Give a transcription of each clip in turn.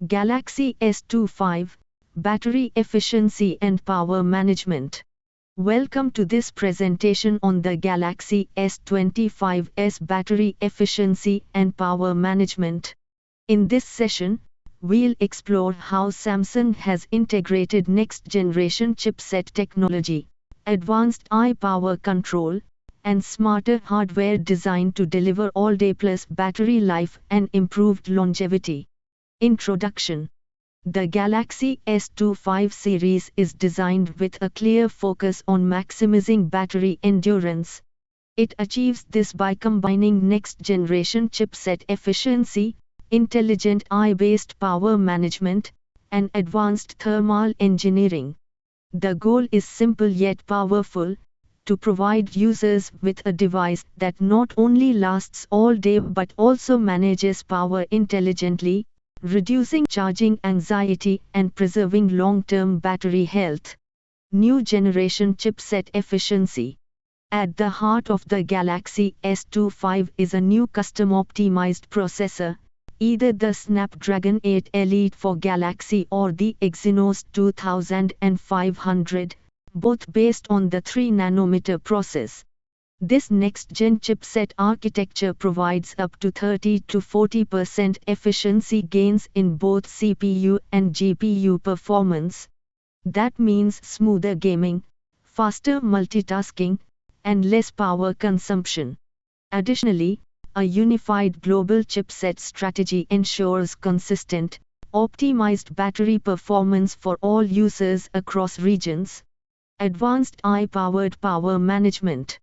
Galaxy S25, Battery Efficiency and Power Management. Welcome to this presentation on the Galaxy S25's Battery Efficiency and Power Management. In this session, we'll explore how Samsung has integrated next-generation chipset technology, advanced power control, and smarter hardware designed to deliver all-day plus battery life and improved longevity. Introduction. The Galaxy S25 series is designed with a clear focus on maximizing battery endurance. It achieves this by combining next-generation chipset efficiency, intelligent AI-based power management, and advanced thermal engineering. The goal is simple yet powerful: to provide users with a device that not only lasts all day but also manages power intelligently, reducing charging anxiety and preserving long-term battery health. New generation chipset efficiency. At the heart of the Galaxy S25 is a new custom-optimized processor, either the Snapdragon 8 Elite for Galaxy or the Exynos 2500, both based on the 3nm process. This next-gen chipset architecture provides up to 30 to 40% efficiency gains in both CPU and GPU performance. That means smoother gaming, faster multitasking, and less power consumption. Additionally, a unified global chipset strategy ensures consistent, optimized battery performance for all users across regions. Advanced AI-powered power management.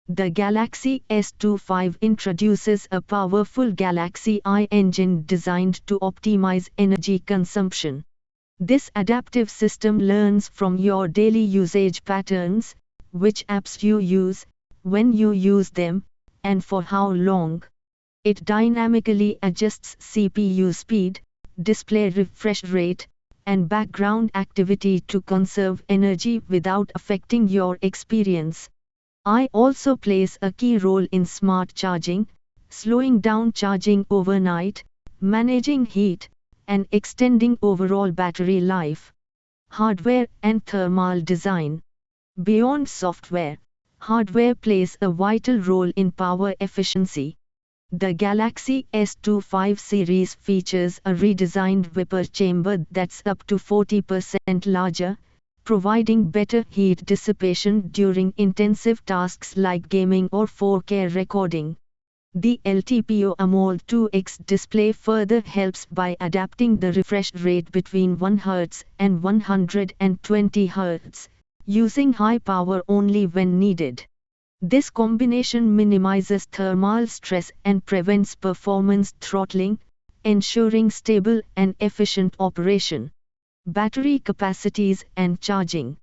The Galaxy S25 introduces a powerful Galaxy AI engine designed to optimize energy consumption. This adaptive system learns from your daily usage patterns, which apps you use, when you use them, and for how long. It dynamically adjusts CPU speed, display refresh rate, and background activity to conserve energy without affecting your experience. AI also plays a key role in smart charging, slowing down charging overnight, managing heat, and extending overall battery life. Hardware and thermal design. Beyond software, hardware plays a vital role in power efficiency. The Galaxy S25 series features a redesigned vapor chamber that's up to 40% larger, providing better heat dissipation during intensive tasks like gaming or 4K recording. The LTPO AMOLED 2X display further helps by adapting the refresh rate between 1 Hz and 120 Hz, using high power only when needed. This combination minimizes thermal stress and prevents performance throttling, ensuring stable and efficient operation. Battery capacities and charging.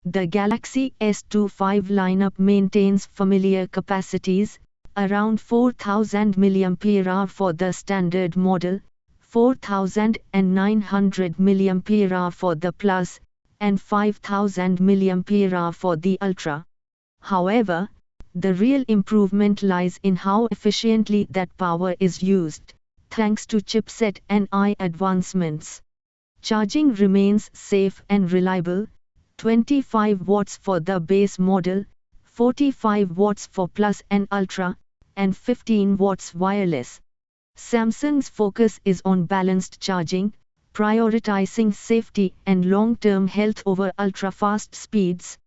The Galaxy S25 lineup maintains familiar capacities, around 4000 mAh for the standard model, 4900 mAh for the Plus, and 5000 mAh for the Ultra. However, the real improvement lies in how efficiently that power is used, thanks to chipset and AI advancements. Charging remains safe and reliable: 25 watts for the base model, 45 watts for Plus and Ultra, and 15 watts wireless. Samsung's focus is on balanced charging, prioritizing safety and long-term health over ultra-fast speeds.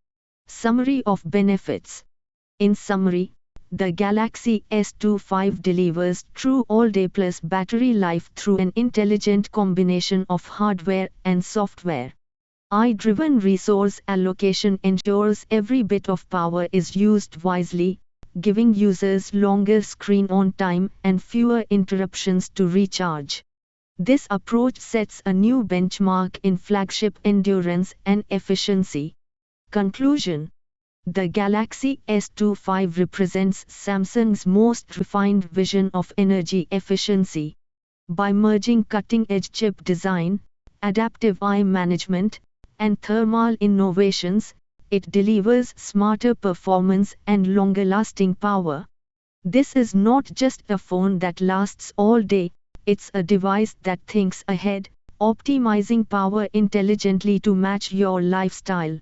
Summary of benefits. In summary, the Galaxy S25 delivers true all-day plus battery life through an intelligent combination of hardware and software. AI-driven resource allocation ensures every bit of power is used wisely, giving users longer screen-on time and fewer interruptions to recharge. This approach sets a new benchmark in flagship endurance and efficiency. Conclusion. The Galaxy S25 represents Samsung's most refined vision of energy efficiency. By merging cutting-edge chip design, adaptive AI management, and thermal innovations, it delivers smarter performance and longer-lasting power. This is not just a phone that lasts all day, it's a device that thinks ahead, optimizing power intelligently to match your lifestyle.